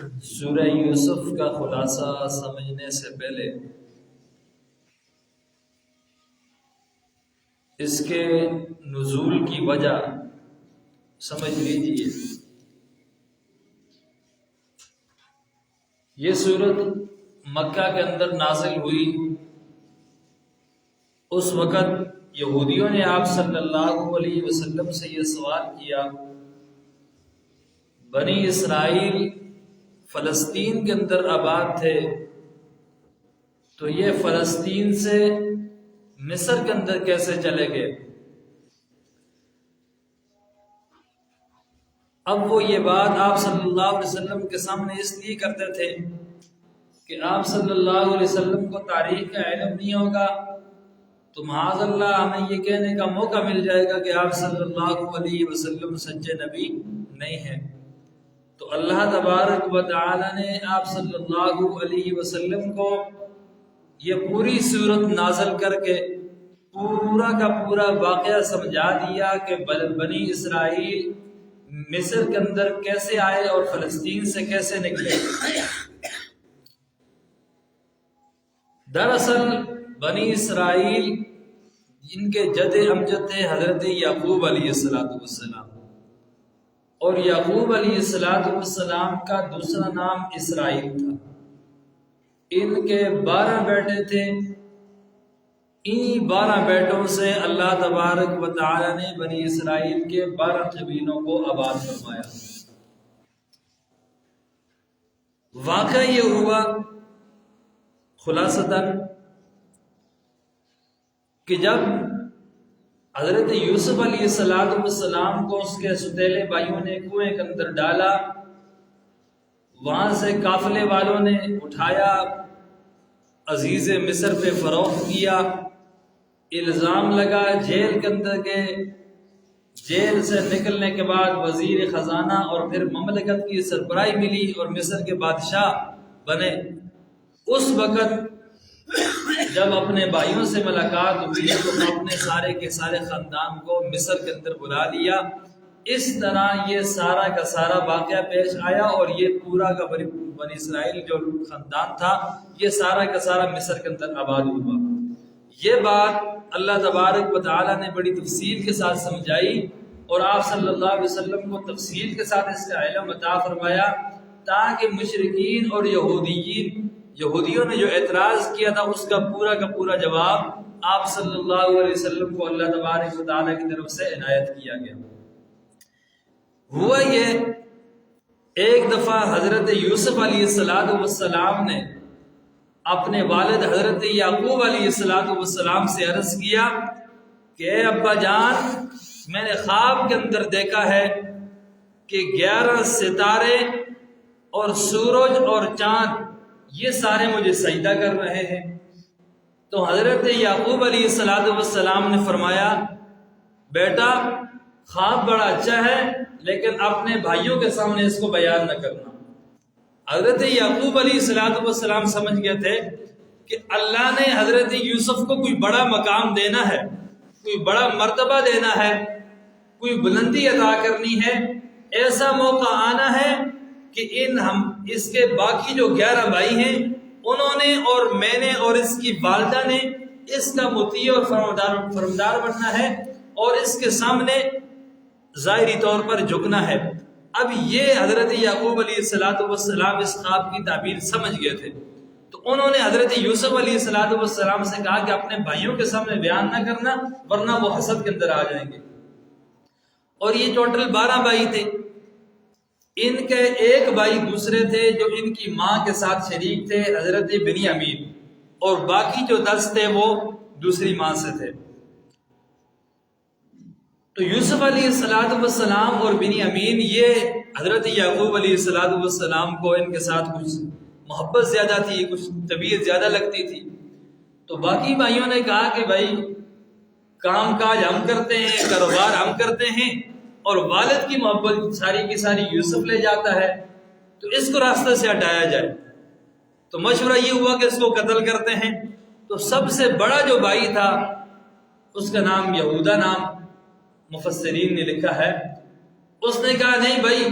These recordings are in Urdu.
سورہ یوسف کا خلاصہ سمجھنے سے پہلے اس کے نزول کی وجہ سمجھ لیجیے۔ یہ سورت مکہ کے اندر نازل ہوئی۔ اس وقت یہودیوں نے آپ صلی اللہ علیہ وسلم سے یہ سوال کیا، بنی اسرائیل فلسطین کے اندر آباد تھے، تو یہ فلسطین سے مصر کے اندر کیسے چلے گئے؟ اب وہ یہ بات آپ صلی اللہ علیہ وسلم کے سامنے اس لیے کرتے تھے کہ آپ صلی اللہ علیہ وسلم کو تاریخ کا علم نہیں ہوگا، تو معاذ اللہ ہمیں یہ کہنے کا موقع مل جائے گا کہ آپ صلی اللہ علیہ وسلم سچے نبی نہیں ہیں۔ تو اللہ تبارک و تعالی نے آپ صلی اللہ علیہ وسلم کو یہ پوری صورت نازل کر کے پورا کا پورا واقعہ سمجھا دیا کہ بنی اسرائیل مصر کے اندر کیسے آئے اور فلسطین سے کیسے نکلے۔ دراصل بنی اسرائیل ان کے جد امجد تھے حضرت یعقوب علیہ السلام، اور یعقوب علیہ السلام کا دوسرا نام اسرائیل تھا۔ ان کے 12 بیٹے تھے۔ انہی 12 بیٹوں سے اللہ تبارک و تعالی نے بنی اسرائیل کے 12 قبیلوں کو آباد فرمایا۔ واقعہ یہ ہوا خلاصتاً کہ جب حضرت یوسف علیہ السلام کو اس کے ستیلے بھائیوں نے کنویں کے اندر ڈالا، وہاں سے قافلے والوں نے اٹھایا، عزیز مصر پہ فروخت کیا، الزام لگا، جیل کے اندر گئے۔ جیل سے نکلنے کے بعد وزیر خزانہ اور پھر مملکت کی سربراہی ملی اور مصر کے بادشاہ بنے۔ اس وقت جب اپنے بھائیوں سے ملاقات ہوئی تو اپنے سارے کے سارے خاندان کو مصر کے اندر بلا لیا۔ اس طرح یہ سارا کا سارا واقعہ پیش آیا، اور یہ پورا کا بنی اسرائیل جو خاندان تھا یہ سارا کا سارا مصر کے اندر آباد ہوا۔ یہ بات اللہ تبارک و تعالی نے بڑی تفصیل کے ساتھ سمجھائی، اور آپ صلی اللہ علیہ وسلم کو تفصیل کے ساتھ اس کا علم عطا فرمایا، تاکہ مشرکین اور یہودیوں نے جو اعتراض کیا تھا اس کا پورا جواب آپ صلی اللہ علیہ وسلم کو اللہ تبارک و تعالی کی طرف سے عنایت کیا گیا۔ ہوا یہ، ایک دفعہ حضرت یوسف علیہ السلام نے اپنے والد حضرت یعقوب علیہ السلام سے عرض کیا کہ اے ابا جان، میں نے خواب کے اندر دیکھا ہے کہ 11 ستارے اور سورج اور چاند یہ سارے مجھے سجدہ کر رہے ہیں۔ تو حضرت یعقوب علیہ السلام نے فرمایا، بیٹا خواب بڑا اچھا ہے، لیکن اپنے بھائیوں کے سامنے اس کو بیان نہ کرنا۔ حضرت یعقوب علیہ السلام سمجھ گئے تھے کہ اللہ نے حضرت یوسف کو کوئی بڑا مقام دینا ہے، کوئی بڑا مرتبہ دینا ہے، کوئی بلندی عطا کرنی ہے، ایسا موقع آنا ہے کہ اس کے باقی جو 11 بھائی ہیں انہوں نے اور میں نے اور اس کی والدہ نے اس کا مطیع اور فرمدار بننا ہے، اور اس کے سامنے ظاہری طور پر جھکنا ہے۔ اب یہ حضرت یعقوب علیہ السلام اس خواب کی تعبیر سمجھ گئے تھے، تو انہوں نے حضرت یوسف علیہ السلام سے کہا کہ اپنے بھائیوں کے سامنے بیان نہ کرنا، ورنہ وہ حسد کے اندر آ جائیں گے۔ اور یہ ٹوٹل 12 بھائی تھے۔ ان کے ایک بھائی دوسرے تھے جو ان کی ماں کے ساتھ شریک تھے، حضرت بنیامین، اور باقی جو 10 تھے وہ دوسری ماں سے تھے۔ تو یوسف علیہ السلام اور بنیامین یہ حضرت یعقوب علیہ السلام کو ان کے ساتھ کچھ محبت زیادہ تھی، کچھ طبیعت زیادہ لگتی تھی۔ تو باقی بھائیوں نے کہا کہ بھائی کام کاج ہم کرتے ہیں، کاروبار ہم کرتے ہیں، اور والد کی محبت ساری کی ساری یوسف لے جاتا ہے، تو اس کو راستہ سے ہٹایا جائے۔ تو مشورہ یہ ہوا کہ اس کو قتل کرتے ہیں۔ تو سب سے بڑا جو بھائی تھا اس کا نام یہودا نام مفسرین نے لکھا ہے، اس نے کہا نہیں بھائی،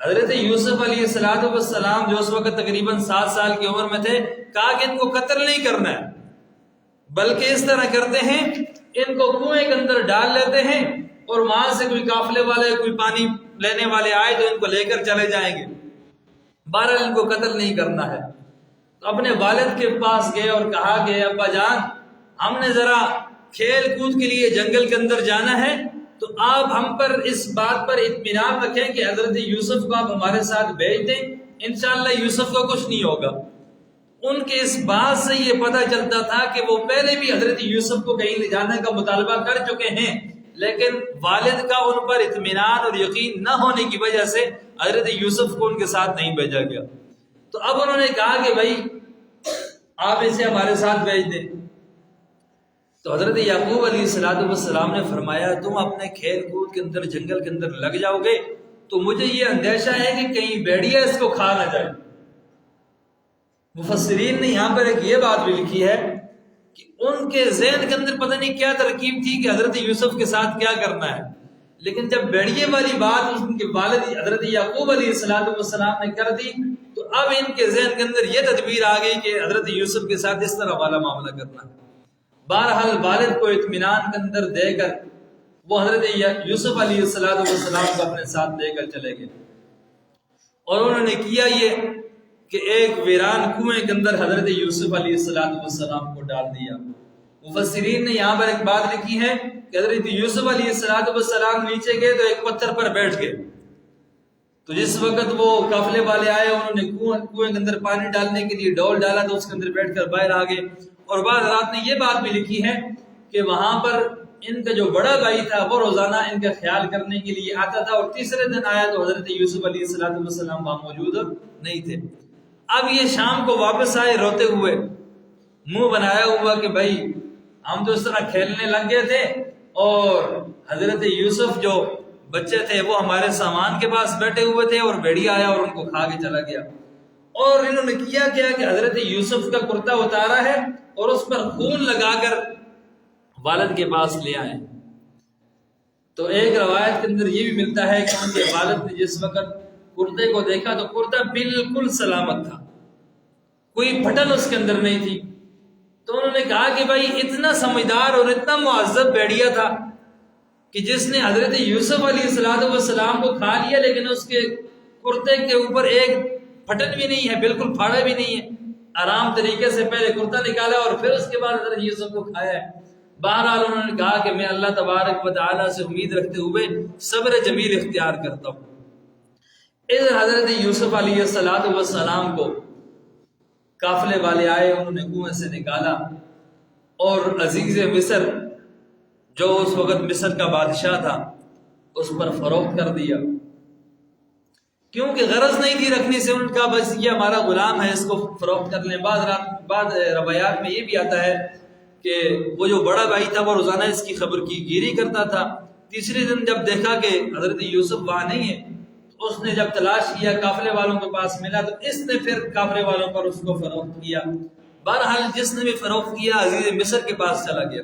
حضرت یوسف علیہ السلام جو اس وقت تقریباً 7 سال کی عمر میں تھے، کہا کہ ان کو قتل نہیں کرنا ہے، بلکہ اس طرح کرتے ہیں ان کو کنویں کے اندر ڈال لیتے ہیں اور وہاں سے کوئی قافلے والے، کوئی پانی لینے والے آئے تو ان کو لے کر چلے جائیں گے، بہرحال ان کو قتل نہیں کرنا ہے۔ تو اپنے والد کے پاس گئے اور کہا کہ ابا جان، ہم نے ذرا کھیل کود کے لیے جنگل کے اندر جانا ہے، تو آپ ہم پر اس بات پر اطمینان رکھیں کہ حضرت یوسف کو آپ ہمارے ساتھ بھیج دیں، انشاءاللہ یوسف کو کچھ نہیں ہوگا۔ ان کے اس بات سے یہ پتہ چلتا تھا کہ وہ پہلے بھی حضرت یوسف کو کہیں لے جانے کا مطالبہ کر چکے ہیں، لیکن والد کا ان پر اطمینان اور یقین نہ ہونے کی وجہ سے حضرت یوسف کو ان کے ساتھ نہیں بھیجا گیا۔ تو اب انہوں نے کہا کہ بھائی آپ اسے ہمارے ساتھ بھیج دیں۔ تو حضرت یعقوب علیہ السلام نے فرمایا تم اپنے کھیل کود کے اندر جنگل کے اندر لگ جاؤ گے تو مجھے یہ اندیشہ ہے کہ کہیں بھیڑیا اس کو کھا نہ جائے۔ مفسرین نے یہاں پر ایک یہ بات بھی لکھی ہے کہ ان کے ذہن کے اندر پتہ نہیں کیا ترکیب تھی کہ حضرت یوسف کے ساتھ کیا کرنا ہے، لیکن جب بھیڑیے والی بات ان کے والد حضرت یعقوب علیہ السلام نے کر دی تو اب ان کے ذہن کے اندر یہ تدبیر آ گئی کہ حضرت یوسف کے ساتھ اس طرح والا معاملہ کرنا ہے۔ بہرحال والد کو اطمینان کے اندر دے کر وہ حضرت یوسف علیہ السلام کو اپنے ساتھ لے کر چلے گئے، اور انہوں نے کیا یہ کہ ایک ویران کنویں کے اندر حضرت یوسف علیہ السلام کو ڈال دیا۔ مفسرین نے یہاں پر ایک بات لکھی ہے کہ حضرت یوسف علیہ السلام نیچے گئے تو ایک پتھر پر بیٹھ گئے، تو جس وقت وہ قافلے والے آئے انہوں نے کنویں کے اندر پانی ڈالنے کے لیے ڈول ڈالا تو اس کے اندر بیٹھ کر باہر آ گئے۔ اور بعض رات نے یہ بات بھی لکھی ہے کہ وہاں پر ان کا جو بڑا بھائی تھا وہ روزانہ ان کا خیال کرنے کے لیے آتا تھا، اور تیسرے دن آیا تو حضرت یوسف علیہ السلام وہاں موجود نہیں تھے۔ اب یہ شام کو واپس آئے روتے ہوئے، منہ بنایا ہوا کہ بھائی ہم تو اس طرح کھیلنے لگ گئے تھے اور حضرت یوسف جو بچے تھے وہ ہمارے سامان کے پاس بیٹھے ہوئے تھے اور بھیڑیا آیا اور ان کو کھا کے چلا گیا۔ اور انہوں نے کیا کہ حضرت یوسف کا کرتا اتارا ہے اور اس پر خون لگا کر والد کے پاس لے آئے۔ تو ایک روایت کے اندر یہ بھی ملتا ہے کہ ان کے والد نے جس وقت کرتے کو دیکھا تو کرتا بالکل سلامت تھا، کوئی پھٹن اس کے اندر نہیں تھی۔ تو انہوں نے کہا کہ بھائی اتنا سمجھدار اور اتنا معذب بھیڑیا تھا کہ جس نے حضرت یوسف علیہ السلام کو کھا لیا، لیکن اس کے کرتے کے اوپر ایک پھٹن بھی نہیں ہے، بالکل پھاڑا بھی نہیں ہے، آرام طریقے سے پہلے کرتا نکالا اور پھر اس کے بعد حضرت یوسف کو کھایا ہے۔ بہرحال انہوں نے کہا کہ میں اللہ تبارک و تعالیٰ سے امید رکھتے ہوئے صبر جمیل اختیار کرتا ہوں۔ ادھر حضرت یوسف علیہ السلام کو قافلے والے آئے، انہوں نے کنویں سے نکالا اور عزیز مصر جو اس وقت مصر کا بادشاہ تھا اس پر فروخت کر دیا، کیونکہ غرض نہیں تھی رکھنے سے ان کا، بس یہ ہمارا غلام ہے اس کو فروخت کر لیں۔ بعض روایات میں یہ بھی آتا ہے کہ وہ جو بڑا بھائی تھا وہ روزانہ اس کی خبر کی گیری کرتا تھا۔ تیسرے دن جب دیکھا کہ حضرت یوسف وہاں نہیں ہے، اس نے جب تلاش کیا قافلے والوں کے پاس ملا تو اس نے پھر قافلے والوں پر اس کو فروخت کیا۔ بہرحال جس نے بھی فروخت کیا عزیز مصر کے پاس چلا گیا۔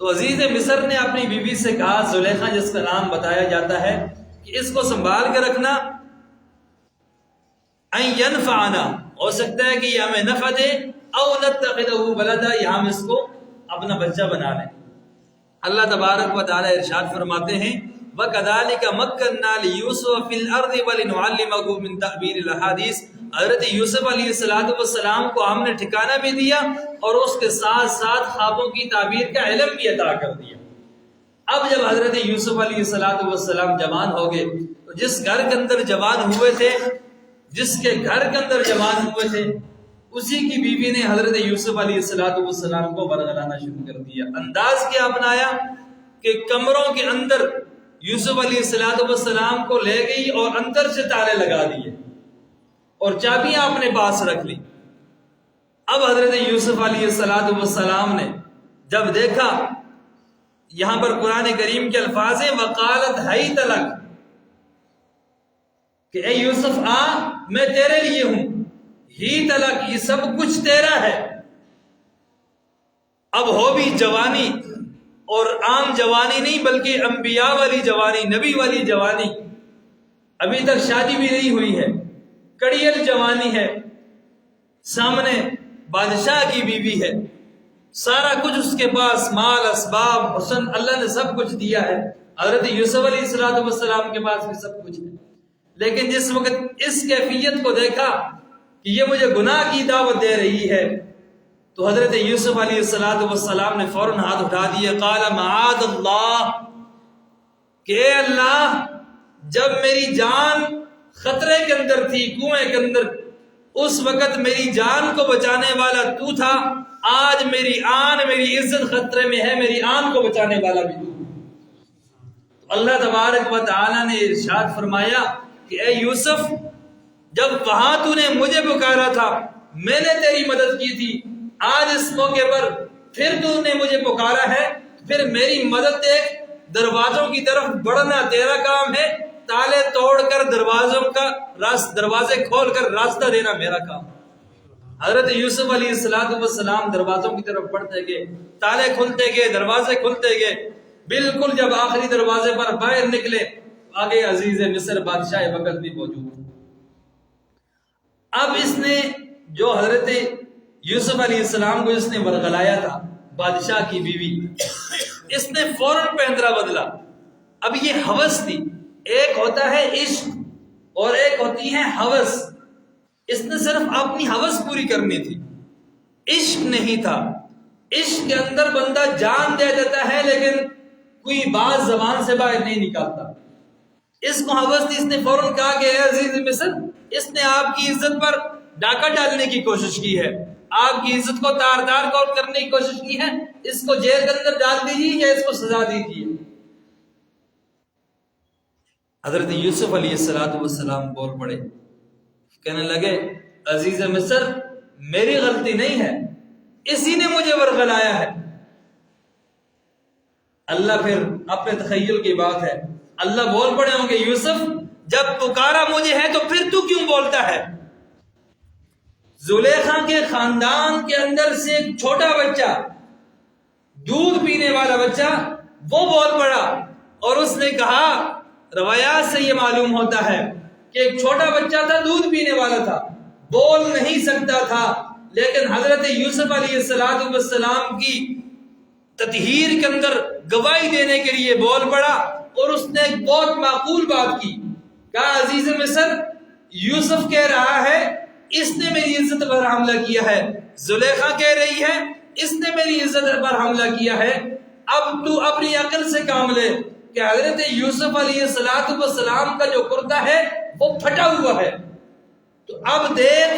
تو عزیز مصر نے اپنی بیوی سے کہا، زلیخا جس کا نام بتایا جاتا ہے، کہ اس کو سنبھال کے رکھنا، ان ينفعنا، ہو سکتا ہے کہ یہ ہمیں نفع دے، او نتخذہ ولدا، یا ہم اس کو اپنا بچہ بنا لیں۔ اللہ تبارک و تعالی ارشاد فرماتے ہیں وَكَذَلِكَ مَكَّنَّا لِيُوسُفَ فِي الْأَرْضِ وَلِنُعَلِّمَهُ مِن تَأْوِيلِ الْأَحَادِيثِ۔ حضرت یوسف علیہ السلام کو ہم نے ٹھکانہ بھی دیا اور اس کے ساتھ ساتھ خوابوں کی تعبیر کا علم بھی عطا کر دیا۔ اب جب حضرت یوسف علیہ السلام جوان ہو گئے تو جس گھر کے اندر جوان ہوئے تھے، جس کے گھر کے اندر جوان ہوئے تھے، اسی کی بیوی نے حضرت یوسف علیہ السلام کو برگلانا شروع کر دیا۔ انداز کیا اپنایا کہ کمروں کے اندر یوسف علیہ السلام کو لے گئی اور اندر سے تالے لگا دیے اور چابیاں اپنے پاس رکھ لی۔ اب حضرت یوسف علیہ السلام نے جب دیکھا، یہاں پر قرآن کریم کے الفاظ ہیں وقالت حیت لک، کہ اے یوسف آ، میں تیرے لیے ہوں، ہی تلک، یہ سب کچھ تیرا ہے۔ اب ہو بھی جوانی، اور عام جوانی نہیں بلکہ انبیاء والی جوانی، نبی والی جوانی۔ ابھی تک شادی بھی نہیں ہوئی ہے، کڑیل جوانی ہے، سامنے بادشاہ کی بیوی ہے، سارا کچھ اس کے پاس، مال اسباب حسن اللہ نے سب کچھ دیا ہے، حضرت یوسف علیہ السلام کے پاس بھی سب کچھ ہے، لیکن جس وقت اس کیفیت کو دیکھا کہ یہ مجھے گناہ کی دعوت دے رہی ہے، تو حضرت یوسف علیہ السلام نے فوراً ہاتھ اٹھا دیے، قال معاذ اللہ، کہ اے اللہ، جب میری جان خطرے کے اندر تھی، کنویں کے اندر، اس وقت میری جان کو بچانے والا تو تھا، آج میری آن، میری عزت خطرے میں ہے، میری آن کو بچانے والا بھی تو۔ اللہ تبارک و تعالی نے ارشاد فرمایا کہ اے یوسف، جب وہاں تو نے مجھے پکارا تھا، میں نے تیری مدد کی تھی، آج اس موقع پر پھر تو نے مجھے پکارا ہے، پھر میری مدد دیکھ، دروازوں کی طرف بڑھنا تیرا کام ہے، تالے توڑ کر دروازے کھول کر راستہ دینا میرا کام۔ حضرت یوسف علیہ السلام دروازوں کی طرف بڑھتے گئے، تالے کھلتے گئے، دروازے کھلتے گئے، بالکل جب آخری دروازے پر باہر نکلے، آگے عزیز مصر بادشاہ وقت بھی موجود تھا۔ اب اس نے جو حضرت یوسف علیہ السلام کو اس نے ورغلایا تھا، بادشاہ کی بیوی، اس نے فوراً پہندرا بدلا۔ اب یہ ہوس تھی، ایک ہوتا ہے عشق اور ایک ہوتی ہے ہوس۔ اس نے صرف اپنی ہوس پوری کرنی تھی، عشق نہیں تھا۔ عشق کے اندر بندہ جان دے دیتا ہے لیکن کوئی بات زبان سے باہر نہیں نکالتا۔ اس کو ہوس تھی، اس نے فوراً کہا کہ اے عزیز مصر، اس نے آپ کی عزت پر ڈاکہ ڈالنے کی کوشش کی ہے، آپ کی عزت کو تار تار کرنے کی کوشش کی ہے، اس کو جیل کے اندر ڈال دیجیے یا اس کو سزا دیجیے۔ حضرت یوسف علیہ السلام بول پڑے، کہنے لگے عزیز مصر، میری غلطی نہیں ہے، اسی نے مجھے ورغلایا ہے۔ اللہ پھر اپنے تخیل کی بات ہے، اللہ بول پڑے ہوں گے یوسف، جب پکارا مجھے ہے تو پھر تو کیوں بولتا ہے؟ زلیخا کے خاندان کے اندر سے ایک چھوٹا بچہ، دودھ پینے والا بچہ، وہ بول پڑا اور اس نے کہا، روایات سے یہ معلوم ہوتا ہے کہ ایک چھوٹا بچہ تھا، دودھ پینے والا تھا، بول نہیں سکتا تھا، لیکن حضرت یوسف علیہ السلام کی تطہیر کے اندر گواہی دینے کے لیے بول پڑا اور اس نے ایک بہت معقول بات کی، کہا عزیز مصر، یوسف کہہ رہا ہے اس نے میری عزت پر حملہ کیا ہے، زلیخا کہہ رہی ہے اس نے میری عزت پر حملہ کیا ہے، اب تو اپنی عقل سے کام لے کہ حضرت یوسف علیہ السلام کا جو کرتا ہے وہ پھٹا ہوا ہے، تو اب دیکھ،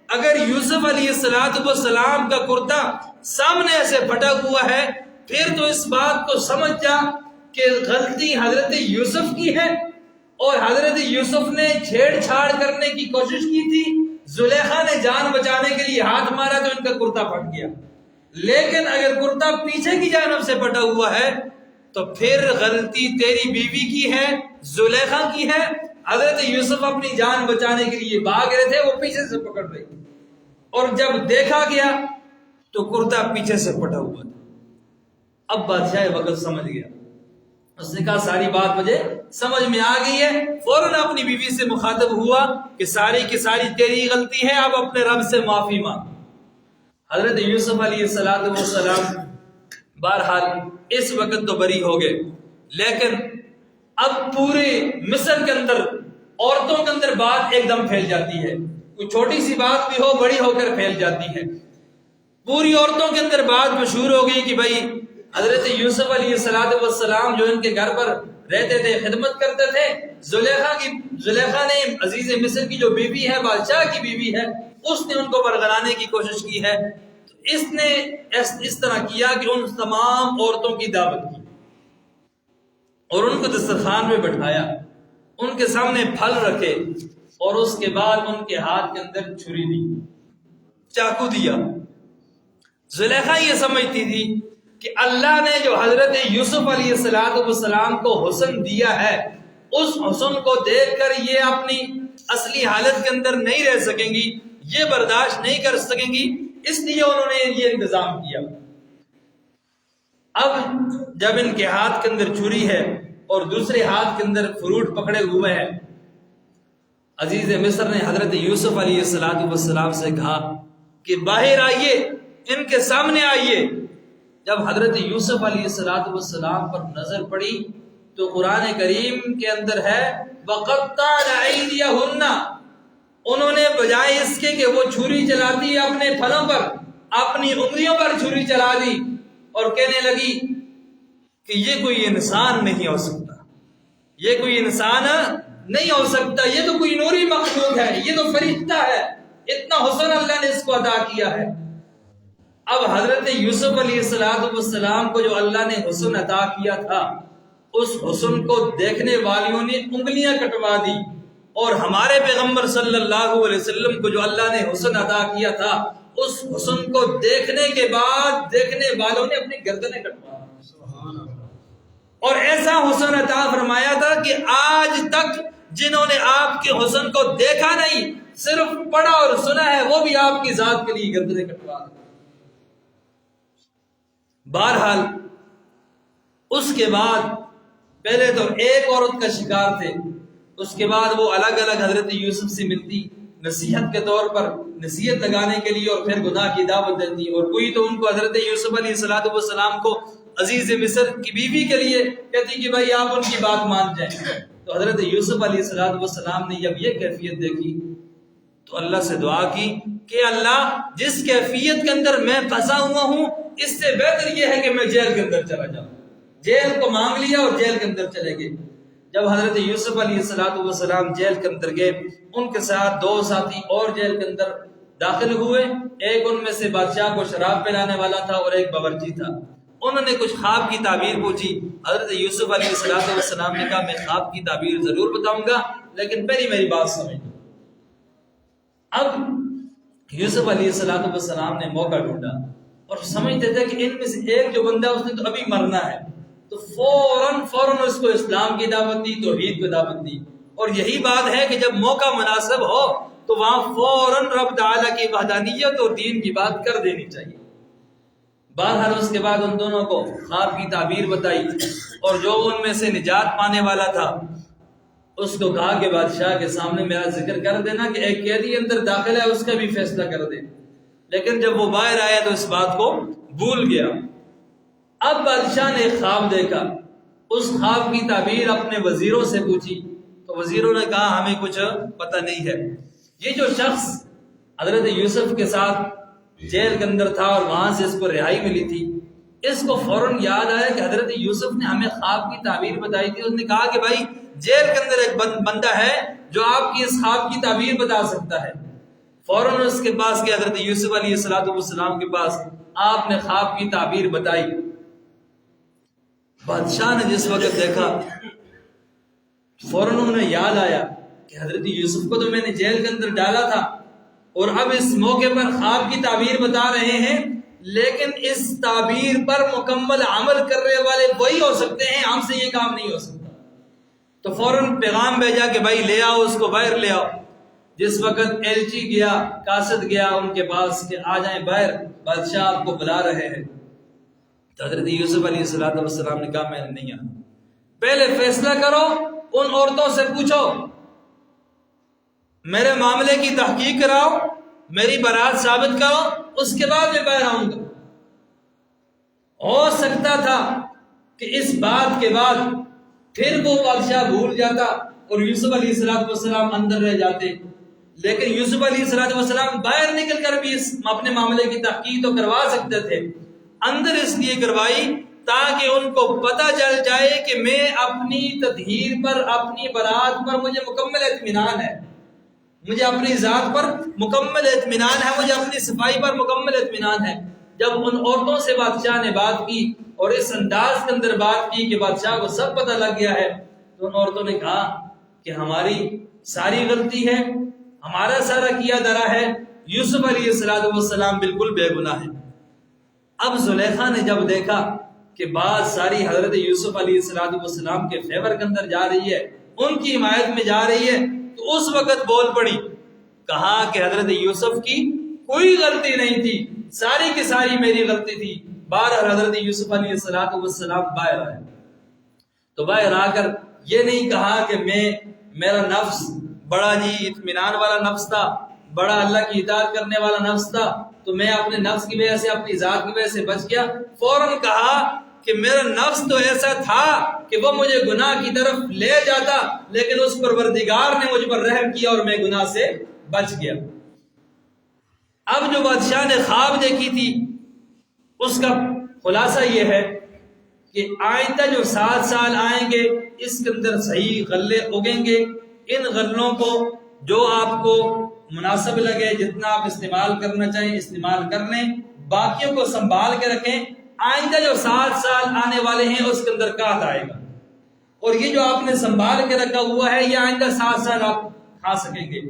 اگر یوسف علیہ السلام کا کرتا سامنے سے پھٹا ہوا ہے، پھر تو اس بات کو سمجھ جا کہ غلطی حضرت یوسف کی ہے اور حضرت یوسف نے چھیڑ چھاڑ کرنے کی کوشش کی تھی، زلیخا نے جان بچانے کے لیے ہاتھ مارا تو ان کا کرتا پھٹ گیا، لیکن اگر کرتا پیچھے کی جانب سے پھٹا ہوا ہے تو پھر غلطی تیری بیوی کی ہے، زلیخا کی ہے۔ حضرت یوسف اپنی جان بچانے کے لیے بھاگ رہے تھے، وہ پیچھے سے پکڑ رہی، اور جب دیکھا گیا تو کرتا پیچھے سے پھٹا ہوا تھا۔ اب بادشاہ وقت سمجھ گیا، اس نے کہا ساری بات مجھے سمجھ میں آ گئی ہے، فوراً اپنی بیوی سے مخاطب ہوا کہ ساری کی ساری تیری غلطی ہے، اب اپنے رب سے معافی مانگ۔ حضرت یوسف علیہ السلام بہرحال اس وقت تو بری ہو گئے، لیکن اب پورے مصر کے اندر عورتوں کے اندر بات ایک دم پھیل جاتی ہے، کوئی چھوٹی سی بات بھی ہو بڑی ہو کر پھیل جاتی ہے۔ پوری عورتوں کے اندر بات مشہور ہو گئی کہ بھائی حضرت یوسف علیہ السلام جو ان کے گھر پر رہتے تھے، خدمت کرتے تھے، زلیخا نے عزیز مصر کی جو بیوی ہے، بادشاہ کی بیوی ہے، اس نے ان کو برگلانے کی کوشش کی ہے، تو اس نے اس طرح کیا کہ ان تمام عورتوں کی دعوت کی اور ان کو دسترخوان میں بٹھایا، ان کے سامنے پھل رکھے اور اس کے بعد ان کے ہاتھ کے اندر چھری دی، چاقو دیا۔ زلیخا یہ سمجھتی تھی کہ اللہ نے جو حضرت یوسف علیہ السلام کو حسن دیا ہے، اس حسن کو دیکھ کر یہ اپنی اصلی حالت کے اندر نہیں رہ سکیں گی، یہ برداشت نہیں کر سکیں گی، اس لیے انہوں نے یہ انتظام کیا۔ اب جب ان کے ہاتھ کے اندر چھری ہے اور دوسرے ہاتھ کے اندر فروٹ پکڑے ہوئے ہیں، عزیز مصر نے حضرت یوسف علیہ السلام سے کہا کہ باہر آئیے، ان کے سامنے آئیے۔ جب حضرت یوسف علیہ السلام پر نظر پڑی تو قرآن کریم کے اندر ہے وَقَطَّعْنَ أَيْدِيَهُنَّ، انہوں نے بجائے اس کے کہ وہ چھری چلاتی اپنے پھلوں پر، اپنی انگلیوں پر چھری چلا دی اور کہنے لگی کہ یہ کوئی انسان نہیں ہو سکتا، یہ کوئی انسان نہیں ہو سکتا، یہ تو کوئی نوری مخلوق ہے، یہ تو فرشتہ ہے، اتنا حسن اللہ نے اس کو عطا کیا ہے۔ اب حضرت یوسف علیہ السلام کو جو اللہ نے حسن عطا کیا تھا، اس حسن کو دیکھنے والیوں نے انگلیاں کٹوا دی، اور ہمارے پیغمبر صلی اللہ علیہ وسلم کو جو اللہ نے حسن عطا کیا تھا، اس حسن کو دیکھنے کے بعد دیکھنے والوں نے اپنی گردنیں کٹوا دی، اور ایسا حسن عطا فرمایا تھا کہ آج تک جنہوں نے آپ کے حسن کو دیکھا نہیں، صرف پڑھا اور سنا ہے، وہ بھی آپ کی ذات کے لیے گردنیں کٹوا دی۔ بہرحال اس کے بعد پہلے تو ایک عورت کا شکار تھے، اس کے بعد وہ الگ الگ حضرت یوسف سے ملتی، نصیحت کے طور پر نصیحت لگانے کے لیے، اور پھر گناہ کی دعوت دیتی، اور کوئی تو ان کو حضرت یوسف علیہ السلام کو عزیز مصر کی بیوی کے لیے کہتی کہ بھائی آپ ان کی بات مان جائیں۔ تو حضرت یوسف علیہ السلام نے جب یہ کیفیت دیکھی تو اللہ سے دعا کی کہ اللہ جس کیفیت کے اندر میں پھنسا ہوا ہوں، اس سے بہتر یہ ہے کہ میں جیل کے اندر چلا جاؤں۔ جیل کو مانگ لیا اور جیل کے اندر چلے گئے۔ جب حضرت یوسف علیہ السلام جیل کے اندر گئے، ان کے ساتھ دو ساتھی اور جیل کے اندر داخل ہوئے، ایک ان میں سے بادشاہ کو شراب پلانے والا تھا اور ایک باورچی تھا۔ انہوں نے کچھ خواب کی تعبیر پوچھی، حضرت یوسف علیہ السلام نے کہا میں خواب کی تعبیر ضرور بتاؤں گا، لیکن پہلی میری بات سمجھ۔ اب یوسف علیہ السلام نے موقع ڈھونڈا اور سمجھتے تھے کہ ان میں سے ایک جو بندہ اس نے تو ابھی مرنا ہے، تو فوراً اس کو اسلام کی دعوت دی، توحید کی دعوت دی۔ اور یہی بات ہے کہ جب موقع مناسب ہو تو وہاں فوراً رب تعالیٰ کی وحدانیت اور دین کی بات کر دینی چاہیے۔ بہرحال اس کے بعد ان دونوں کو خواب کی تعبیر بتائی، اور جو ان میں سے نجات پانے والا تھا اس کو کہا کہ بادشاہ کے سامنے میرا ذکر کر دینا کہ ایک قیدی اندر داخل ہے، اس کا بھی فیصلہ کر دے۔ لیکن جب وہ باہر آیا تو اس بات کو بھول گیا۔ اب بادشاہ نے ایک خواب دیکھا، اس خواب کی تعبیر اپنے وزیروں سے پوچھی تو وزیروں نے کہا ہمیں کچھ پتہ نہیں ہے۔ یہ جو شخص حضرت یوسف کے ساتھ جیل کے اندر تھا اور وہاں سے اس کو رہائی ملی تھی، اس کو فوراً یاد آیا کہ حضرت یوسف نے ہمیں خواب کی تعبیر بتائی تھی۔ اس نے کہا کہ بھائی جیل کے اندر ایک بندہ ہے جو آپ کی اس خواب کی تعبیر بتا سکتا ہے۔ فوراً اس کے پاس کہ حضرت یوسف علیہ السلام کے پاس آپ نے خواب کی تعبیر بتائی۔ بادشاہ نے جس وقت دیکھا فوراً انہیں یاد آیا کہ حضرت یوسف کو تو میں نے جیل کے اندر ڈالا تھا، اور اب اس موقع پر خواب کی تعبیر بتا رہے ہیں، لیکن اس تعبیر پر مکمل عمل کرنے والے وہی ہو سکتے ہیں، ہم سے یہ کام نہیں ہو سکتا۔ تو فوراً پیغام بھیجا کہ بھائی لے آؤ اس کو، باہر لے آؤ۔ جس وقت ایلچی گیا، قاصد گیا ان کے پاس کہ آ جائیں باہر، بادشاہ آپ کو بلا رہے ہیں۔ تو حضرت یوسف علیہ السلام نے کہا میں نہیں آنا، پہلے فیصلہ کرو، ان عورتوں سے پوچھو، میرے معاملے کی تحقیق کراؤ، میری برات ثابت کرو، اس کے بعد میں باہر آؤں گا۔ ہو سکتا تھا کہ اس بات کے بعد پھر وہ بادشاہ بھول جاتا اور یوسف علیہ السلام اندر رہ جاتے، لیکن یوسف علیہ السلام باہر نکل کر بھی اپنے معاملے کی تحقیق تو کروا سکتے تھے۔ اندر اس لیے کروائی تاکہ ان کو پتہ چل جائے کہ میں اپنی تطہیر پر، اپنی برات پر مجھے مکمل اطمینان ہے، مجھے اپنی ذات پر مکمل اطمینان ہے، مجھے اپنی صفائی پر مکمل اطمینان ہے۔ جب ان عورتوں سے بادشاہ نے بات کی اور اس انداز کے اندر بات کی کہ بادشاہ کو سب پتہ لگ گیا ہے، تو ان عورتوں نے کہا کہ ہماری ساری غلطی ہے، ہمارا سارا کیا دھرا ہے، یوسف علیہ السلام بالکل بے گناہ ہے۔ اب زلیخا نے جب دیکھا کہ بات ساری حضرت یوسف علیہ السلام کے فیور کے اندر جا رہی ہے، ان کی حمایت میں جا رہی ہے، تو اس وقت بول پڑی، کہا کہ حضرت یوسف کی کوئی غلطی نہیں تھی، ساری کی ساری میری غلطی تھی۔ بہرحال حضرت یوسف علیہ السلام باہر آئے، تو باہر آ کر یہ نہیں کہا کہ میرا نفس بڑا جی اطمینان والا نفس تھا، بڑا اللہ کی اطاعت کرنے والا نفس تھا، تو میں اپنے نفس کی وجہ سے، اپنی ذات کی وجہ سے بچ گیا۔ فوراً کہا کہ میرا نفس تو ایسا تھا کہ وہ مجھے گناہ کی طرف لے جاتا، لیکن اس پروردگار نے مجھ پر رحم کیا اور میں گناہ سے بچ گیا۔ اب جو بادشاہ نے خواب دیکھی تھی اس کا خلاصہ یہ ہے کہ آئندہ جو 7 سال آئیں گے اس کے اندر صحیح غلے اگیں گے، ان غلوں کو جو آپ کو مناسب لگے، جتنا آپ استعمال کرنا چاہیں استعمال کر لیں، باقیوں کو سنبھال کے رکھیں۔ آئندہ جو 7 سال آنے والے ہیں اس کے اندر قحط آئے گا، اور یہ جو آپ نے سنبھال کے رکھا ہوا ہے یہ آئندہ 7 سال آپ کھا سکیں گے۔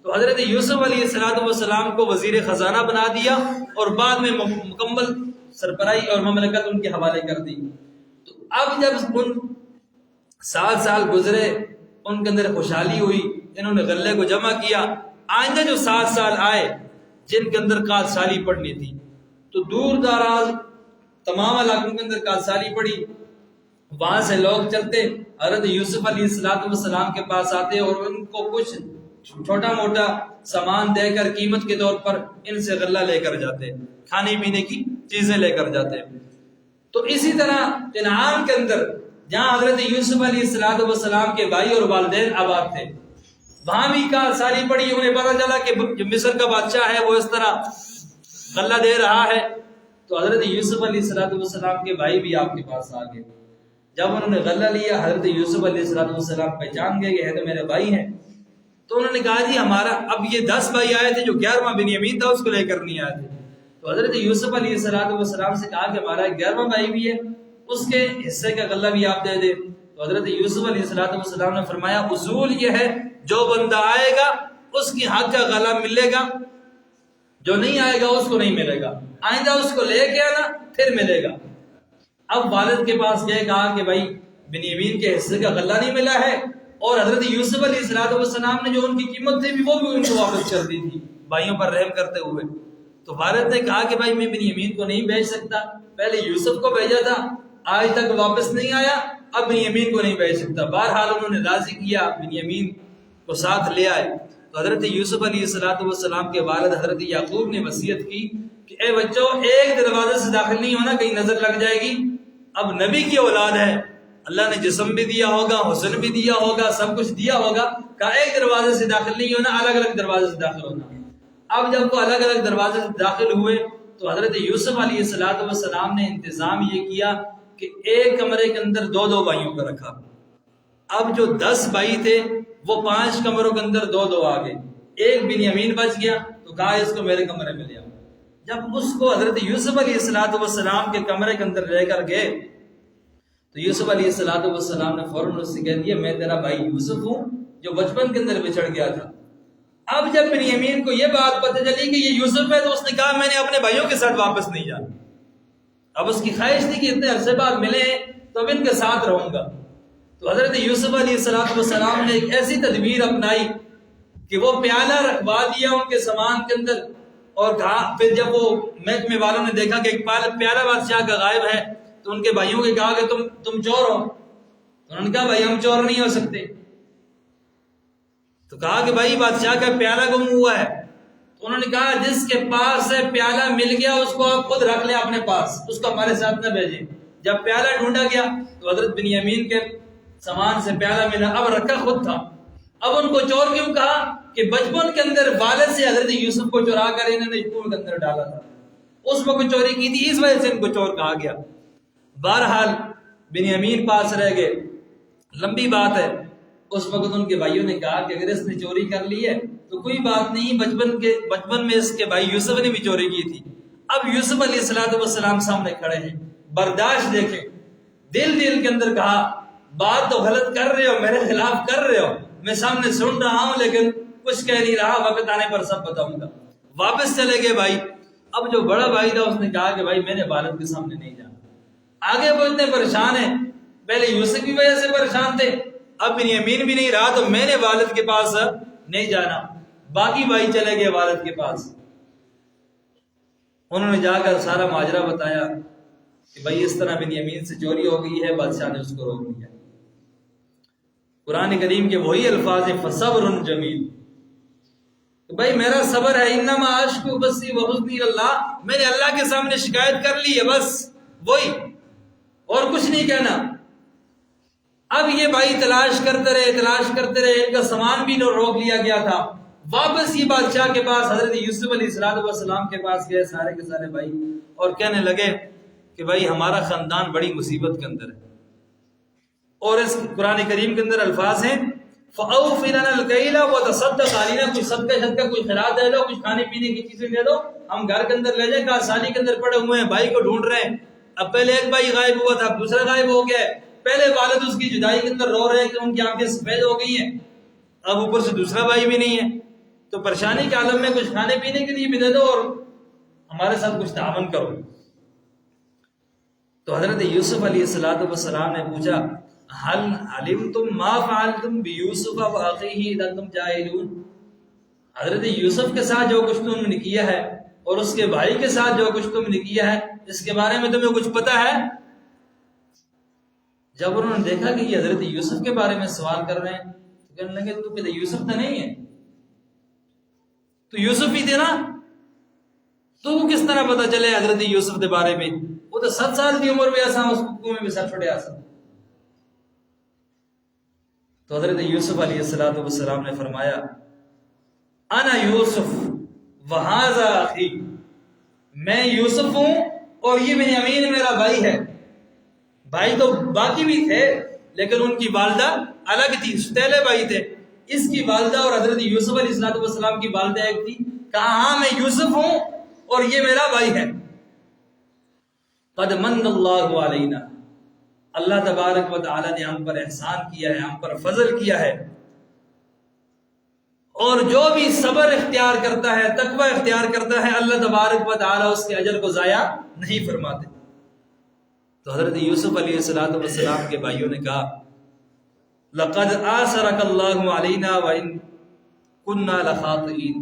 تو حضرت یوسف علیہ السلام کو وزیر خزانہ بنا دیا اور بعد میں مکمل سربراہی اور مملکت ان کے حوالے کر دی۔ تو اب جب ان 7 سال گزرے، ان کے اندر خوشحالی ہوئی، انہوں نے غلے کو جمع کیا۔ آئندہ جو 7 سال آئے جن کے اندر قحط سالی پڑنی تھی، تو دور دراز تمام علاقوں کے اندر قحط سالی پڑی، وہاں سے لوگ چلتے حضرت یوسف علیہ السلام کے پاس آتے اور ان کو کچھ چھوٹا موٹا سامان دے کر قیمت کے طور پر ان سے غلہ لے کر جاتے، کھانے پینے کی چیزیں لے کر جاتے۔ تو اسی طرح کنعان کے اندر جہاں حضرت یوسف علیہ السلام کے بھائی اور والدین آباد تھے، وہاں بھی قحط سالی پڑی۔ انہیں پتا چلا کہ جو مصر کا بادشاہ ہے وہ اس طرح غلہ دے رہا ہے، تو حضرت یوسف علیہ السلام کے بھائی بھی آپ کے پاس آ گئے۔ جب انہوں نے غلہ لیا، حضرت یوسف علیہ السلام پہچان گئے کہ یہ تو میرے بھائی ہیں، تو انہوں نے کہا جی ہمارا اب یہ 10 بھائی آئے تھے، جو 11واں بنیامین تھا اس کو لے کر نہیں آئے تھے۔ تو حضرت یوسف علیہ السلام سے کہا کہ ہمارا 11واں بھائی بھی ہے، اس کے حصے کا غلہ بھی آپ دے دیں۔ تو حضرت یوسف علیہ السلام نے فرمایا اصول یہ ہے جو بندہ آئے گا اس کی حق کا غلہ ملے گا، جو نہیں آئے گا اس کو نہیں ملے گا، آئندہ اس کو لے کے آنا پھر ملے گا۔ اب والد کے پاس گئے، کہا کہ بھائی بنیامین کے حصے کا غلہ نہیں ملا ہے، اور حضرت یوسف علیہ السلام نے جو ان کی قیمت تھی وہ بھی ان کو واپس کر دی تھی بھائیوں پر رحم کرتے ہوئے۔ تو والد نے کہا کہ بھائی میں بنیامین کو نہیں بھیج سکتا، پہلے یوسف کو بھیجا تھا آج تک واپس نہیں آیا، اب بنیامین کو نہیں بھیج سکتا۔ بہرحال انہوں نے راضی کیا، بنیامین کو ساتھ لے آئے۔ تو حضرت یوسف علیہ السلام کے والد حضرت یعقوب نے وصیت کی کہ اے بچوں ایک دروازے سے داخل نہیں ہونا، کہیں نظر لگ جائے گی۔ اب نبی کی اولاد ہے، اللہ نے جسم بھی دیا ہوگا، حسن بھی دیا ہوگا، سب کچھ دیا ہوگا، کہا ایک دروازے سے داخل نہیں ہونا، الگ الگ دروازے سے داخل ہونا۔ اب جب وہ الگ الگ دروازے سے داخل ہوئے تو حضرت یوسف علیہ السلام نے انتظام یہ کیا کہ ایک کمرے کے اندر 2 بھائیوں کو رکھا۔ اب جو 10 بھائی تھے وہ 5 کمروں کے اندر 2 آ گئے، ایک بنیامین بچ گیا، تو کہا اس کو میرے کمرے میں لے آؤ۔ جب اس کو حضرت یوسف علیہ السلام کے کمرے کے اندر لے کر گئے تو یوسف علیہ السلام نے فوراً اس سے کہہ دیا میں تیرا بھائی یوسف ہوں جو بچپن کے اندر بچھڑ گیا تھا۔ اب جب بنیامین کو یہ بات پتہ چلی کہ یہ یوسف ہے تو اس نے کہا میں نے اپنے بھائیوں کے ساتھ واپس نہیں جانا۔ اب اس کی خواہش تھی کہ اتنے عرصے بعد ملے تو اب ان کے ساتھ رہوں گا۔ تو حضرت یوسف علیہ السلام نے ایک ایسی تدبیر اپنائی کہ وہ پیالہ رکھوا دیا ان کے سامان کے اندر، اور کہا پھر جب وہ محکمے والوں نے دیکھا کہ ایک پیالہ بادشاہ کا غائب ہے تو ان کے بھائیوں کے کہا کہ تم چور ہو۔ انہوں نے کہا بھائی ہم چور نہیں ہو سکتے۔ تو کہا کہ بھائی بادشاہ کا پیالہ گم ہوا ہے۔ تو انہوں نے کہا جس کے پاس سے پیالہ مل گیا اس کو آپ خود رکھ لیں اپنے پاس، اس کو ہمارے ساتھ نہ بھیجیں۔ جب پیالہ ڈھونڈا گیا تو حضرت بنیامین کے سامان سے پیالہ ملا، اب رکھا خود تھا۔ اب ان کو چور کیوں کہا کہ بچپن کے اندر والد سے حضرت یوسف کو چرا کر انہوں نے کنویں کے اندر ڈالا تھا، اس وقت چوری کی تھی، اس وجہ سے ان کو چور کہا گیا۔ بہرحال بنیامین پاس رہ گئے، لمبی بات ہے۔ اس وقت ان کے بھائیوں نے کہا کہ اگر اس نے چوری کر لی ہے تو کوئی بات نہیں، بچپن میں اس کے بھائی یوسف نے بھی چوری کی تھی۔ اب یوسف علیہ السلام سامنے کھڑے ہیں، برداشت دیکھیں، دل کے اندر کہا بات تو غلط کر رہے ہو، میرے خلاف کر رہے ہو، میں سامنے سن رہا ہوں لیکن کچھ کہہ نہیں رہا، وقت آنے پر سب بتاؤں گا۔ واپس چلے گئے بھائی۔ اب جو بڑا بھائی تھا اس نے کہا کہ بھائی میں نے والد کے سامنے نہیں جانا۔ آگے وہ اتنے پریشان ہیں، پہلے یوسف کی وجہ سے پریشان تھے، اب بنیامین بھی نہیں رہا تو میں نے والد کے پاس نہیں جانا۔ باقی بھائی چلے گئے والد کے پاس، انہوں نے جا کر سارا ماجرا بتایا کہ بھائی اس طرح بنیامین سے چوری ہو گئی ہے، بادشاہ نے اس کو روک لیا۔ قرآن کریم کے وہی الفاظ ہیں فصبر جمیل. بھائی میرا صبر ہے، انما اشکو بثی وحزنی اللہ، میں نے اللہ کے سامنے شکایت کر لی ہے بس، وہی، اور کچھ نہیں کہنا. اب یہ بھائی تلاش کرتے رہے، ان کا سامان بھی روک لیا گیا تھا. واپس یہ بادشاہ کے پاس حضرت یوسف علیہ السلام کے پاس گئے سارے کے سارے بھائی، اور کہنے لگے کہ بھائی ہمارا خاندان بڑی مصیبت کے اندر ہے. اور اس قرآن کریم کے اندر الفاظ ہیں فَأَوْفِ لَنَا الْكَيْلَ وَتَصَدَّقْ عَلَيْنَا، کچھ صدقہ کچھ خیرات دے دو، کچھ کھانے پینے کی چیزیں دے دو، ہم گھر کے اندر لے جائیں. کہا سالی کے اندر پڑے ہوئے ہیں، بھائی کو ڈھونڈ رہے ہیں. اب پہلے ایک بھائی غائب ہوا تھا، دوسرا غائب ہو گیا. پہلے والد اس کی جدائی کے اندر رو رہے ہیں کہ ان کی آنکھیں سفید ہو گئی ہیں، اب اوپر سے دوسرا بھائی بھی نہیں ہے. تو پریشانی کے عالم میں کچھ کھانے پینے کے لیے بھی دے دو اور ہمارے ساتھ کچھ تعاون کرو. تو حضرت یوسف علیہ السلام نے پوچھا هل علمتم ما فعلتم بيوسف واخيه اذا انتم جاهلون، حضرت یوسف کے ساتھ جو کچھ تم نے کیا ہے اور اس کے بھائی کے ساتھ جو کچھ تم نے کیا ہے، اس کے بارے میں تمہیں کچھ پتہ ہے؟ جب انہوں نے دیکھا کہ یہ حضرت یوسف کے بارے میں سوال کر رہے ہیں تو کہنے لگے تو کہ یوسف تو نہیں ہے، تو یوسف ہی تھے نا، تو کس طرح پتہ چلے حضرت یوسف کے بارے میں؟ وہ تو 7 سال کی عمر میں ایسا اس کو میں بھی سر چھوڑے آسا. تو حضرت یوسف علیہ السلام نے فرمایا انا یوسف وہذا اخی، میں یوسف ہوں اور یہ بنیامین میرا بھائی ہے. بھائی تو باقی بھی تھے لیکن ان کی والدہ الگ تھی، ستیلے بھائی تھے. اس کی والدہ اور حضرت یوسف علیہ السلام کی والدہ ایک تھی. کہا ہاں میں یوسف ہوں اور یہ میرا بھائی ہے. قد من اللہ علینا، اللہ تبارک و تعالی نے ہم پر احسان کیا ہے، ہم پر فضل کیا ہے، اور جو بھی صبر اختیار کرتا ہے، تقوی اختیار کرتا ہے، اللہ تبارک و تعالی اس کے اجر کو ضائع نہیں فرماتے. تو حضرت یوسف علیہ السلام کے بھائیوں نے کہا لقد آثرک اللہ علینا وان کنا لخاطئین،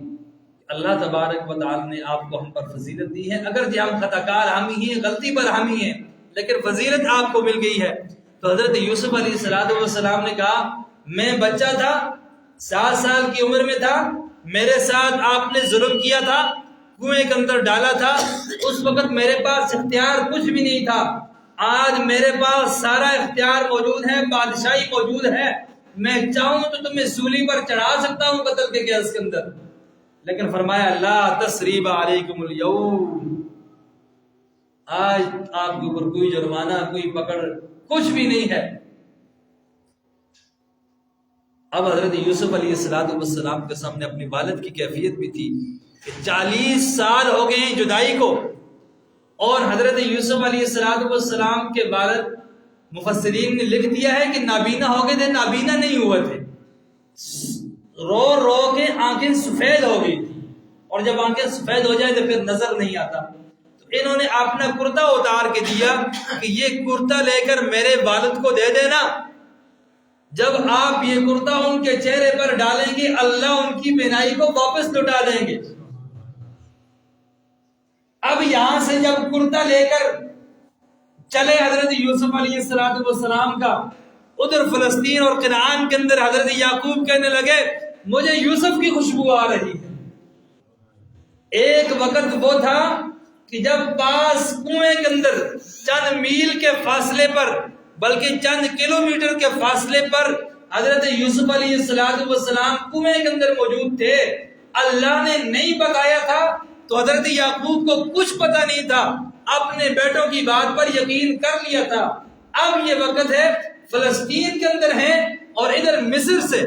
اللہ تبارک و تعالی نے آپ کو ہم پر فضیلت دی ہے، اگرچہ ہم خطا کار ہم ہی ہیں، غلطی پر ہم ہی ہیں، لیکن فضیلت آپ کو مل گئی ہے. تو حضرت یوسف علیہ السلام نے کہا میں بچہ تھا، 7 سال کی عمر میں تھا، میرے ساتھ آپ نے ظلم کیا تھا، کنویں کے اندر ڈالا تھا، اس وقت میرے پاس اختیار کچھ بھی نہیں تھا. آج میرے پاس سارا اختیار موجود ہے، بادشاہی موجود ہے، میں چاہوں تو تمہیں سولی پر چڑھا سکتا ہوں قتل کے کیس کے اندر. لیکن فرمایا لا تثریب علیکم اليوم، آج آپ کے اوپر کوئی جرمانہ، کوئی پکڑ، کچھ بھی نہیں ہے. اب حضرت یوسف علیہ السلام کے سامنے اپنی والد کی کیفیت بھی تھی کہ 40 سال ہو گئے جدائی کو، اور حضرت یوسف علیہ السلام کے والد مفسرین نے لکھ دیا ہے کہ نابینا ہو گئے تھے، نابینا نہیں ہوئے تھے، رو رو کے آنکھیں سفید ہو گئی تھی، اور جب آنکھیں سفید ہو جائے تو پھر نظر نہیں آتا. تو انہوں نے اپنا کرتا اتار کے دیا کہ یہ کرتا لے کر میرے والد کو دے دینا، جب آپ یہ کرتا ان کے چہرے پر ڈالیں گے اللہ ان کی بینائی کو واپس لوٹا دیں گے. اب یہاں سے جب کرتا لے کر چلے حضرت یوسف علیہ السلام کا ادھر فلسطین اور کنعان کے اندر، حضرت یعقوب کہنے لگے مجھے یوسف کی خوشبو آ رہی ہے. ایک وقت وہ تھا کہ جب پاس کنویں کے اندر چند میل کے فاصلے پر، بلکہ چند کلومیٹر کے فاصلے پر حضرت یوسف علیہ السلام کنویں کے اندر موجود تھے. اللہ نے نہیں بتایا تھا تو حضرت یعقوب کو کچھ پتہ نہیں تھا، اپنے بیٹوں کی بات پر یقین کر لیا تھا. اب یہ وقت ہے فلسطین کے اندر ہیں اور ادھر مصر سے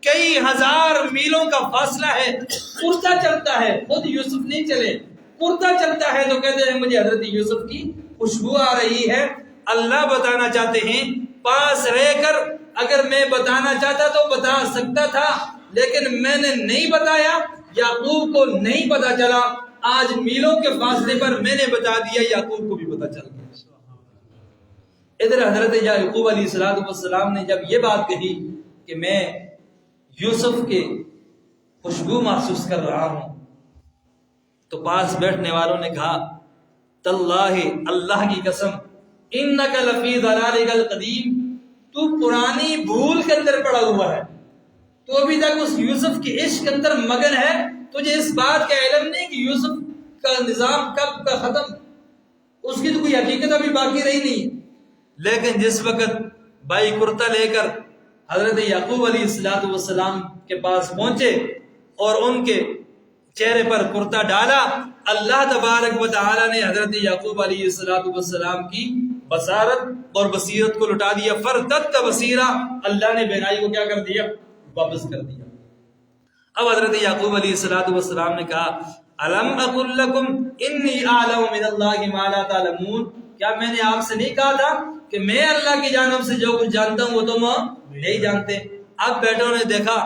کئی ہزار میلوں کا فاصلہ ہے، کرتا چلتا ہے، خود یوسف نہیں چلے، کرتا چلتا ہے تو کہتے ہیں مجھے حضرت یوسف کی خوشبو آ رہی ہے. اللہ بتانا چاہتے ہیں پاس رہ کر، اگر میں بتانا چاہتا تو بتا سکتا تھا، لیکن میں نے نہیں بتایا، یعقوب کو نہیں پتا چلا. آج میلوں کے فاصلے پر میں نے بتا دیا، یعقوب کو بھی پتا چل گیا. ادھر حضرت یعقوب علیہ السلام نے جب یہ بات کہی کہ میں یوسف کے خوشبو محسوس کر رہا ہوں، تو پاس بیٹھنے والوں نے کہا تاللہ، اللہ کی قسم، انک لفی ضلالک القدیم، تو پرانی بھول کے اندر پڑا ہوا ہے، تو ابھی تک اس یوسف کے عشق کے اندر مگن ہے، تجھے اس بات کا علم نہیں کہ یوسف کا نظام کب کا ختم، اس کی تو کوئی حقیقت ابھی باقی رہی نہیں۔ لیکن جس وقت بھائی کرتا لے کر حضرت یعقوب علیہ السلام کے پاس پہنچے اور ان کے چہرے پر کرتا ڈالا، اللہ تبارک و تعالی نے حضرت یعقوب علیہ السلام کی بصارت اور بصیرت کو لٹا دیا، فردت بصیرہ، اللہ نے بینائی کو کیا کر دیا؟ واپس کر دیا۔ اب حضرت یعقوب علیہ السلام نے کہا الم اقل لکم انی اعلم من اللہ ما لا تعلمون، کیا میں نے آپ سے نہیں کہا تھا کہ میں اللہ کی جانب سے جو کچھ جانتا ہوں وہ تم نہیں جانتے؟ اب بیٹوں نے دیکھا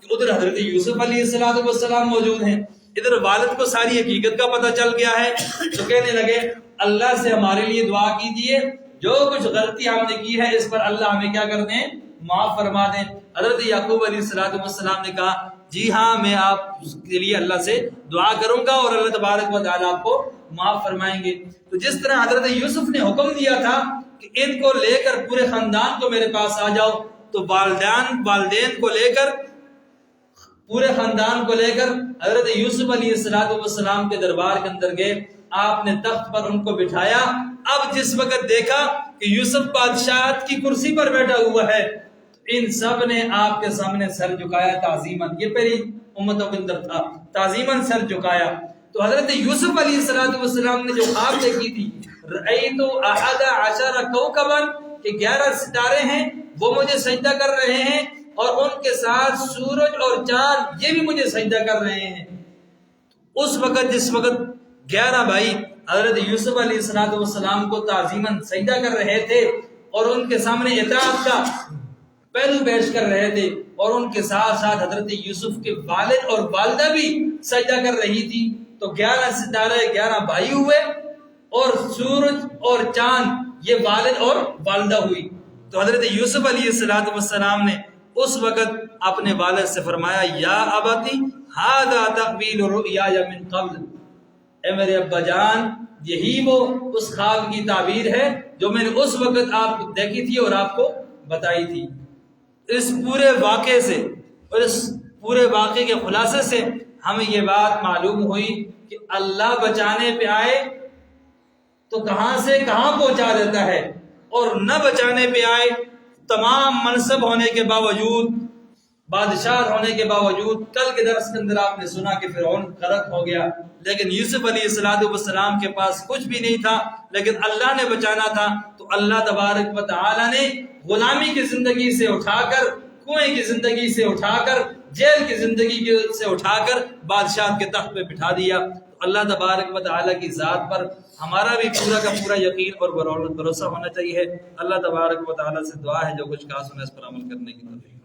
کہ ادھر حضرت یوسف علیہ السلام موجود ہیں، ادھر والد کو ساری حقیقت کا پتہ چل گیا ہے، تو کہنے لگے اللہ سے ہمارے لیے دعا کیجئے، جو کچھ غلطی ہم نے کی ہے اس پر اللہ ہمیں کیا کر دیں؟ معاف فرما دیں۔ حضرت یعقوب علیہ السلام نے کہا جی ہاں میں آپ کے لیے اللہ سے دعا کروں گا اور اللہ تبارک و تعالیٰ آپ کو معاف فرمائیں گے۔ تو جس طرح حضرت یوسف نے حکم دیا تھا کہ ان کو لے کر پورے خاندان کو میرے پاس آ جاؤ، تو والدین کو لے کر پورے خاندان کو لے کر حضرت یوسف علیہ السلام کے دربار کے اندر گئے، آپ نے تخت پر ان کو بٹھایا۔ اب جس وقت دیکھا کہ یوسف بادشاہت کی کرسی پر بیٹھا ہوا ہے، ان سب نے آپ کے سامنے سر جھکایا تعظیماً، یہ پہلی امتوں کے اندر تھا، تعظیماً سر جھکایا۔ تو حضرت یوسف علیہ السلام نے جو خواب دیکھی تھی رأیت احد عشر کوكبا، کہ 11 ستارے ہیں وہ مجھے سجدہ کر رہے ہیں، اور ان کے ساتھ سورج اور چاند یہ بھی مجھے سجدہ کر رہے ہیں۔ اس وقت جس وقت 11 بھائی حضرت یوسف علیہ السلام کو تعظیماً سجدہ کر رہے تھے اور ان کے سامنے اطاعت کا پہلو پیش کر رہے تھے، اور ان کے ساتھ ساتھ حضرت یوسف کے والد اور والدہ بھی سجدہ کر رہی تھی، تو 11 ستارے 11 بھائی ہوئے، اور سورج اور چاند یہ والد اور والدہ ہوئی۔ تو حضرت یوسف علیہ السلام نے اس وقت اپنے والد سے فرمایا یا ابتی ھذا تأویل رؤیای من قبل، اے میرے ابا جان یہی وہ اس خواب کی تعبیر ہے جو میں نے اس وقت آپ کو دیکھی تھی اور آپ کو بتائی تھی۔ اس پورے واقعے سے اور اس پورے واقعے کے خلاصے سے ہمیں یہ بات معلوم ہوئی کہ اللہ بچانے پہ آئے تو کہاں سے کہاں پہنچا دیتا ہے، اور نہ بچانے پہ آئے تمام منصب ہونے کے باوجود، بادشاہ ہونے کے باوجود، کل کے درس کے اندر آپ نے سنا کہ فرعون غرق ہو گیا، لیکن یوسف علیہ السلام کے پاس کچھ بھی نہیں تھا، لیکن اللہ نے بچانا تھا، تو اللہ تبارک و تعالی نے غلامی کی زندگی سے اٹھا کر، کنویں کی زندگی سے اٹھا کر، جیل کی زندگی سے اٹھا کر بادشاہ کے تخت پہ بٹھا دیا۔ تو اللہ تبارک و تعالی کی ذات پر ہمارا بھی پورا کا پورا یقین اور بھروسہ ہونا چاہیے۔ اللہ تبارک و تعالی سے دعا ہے جو کچھ کہا سنا اس پر عمل کرنے کی توفیق۔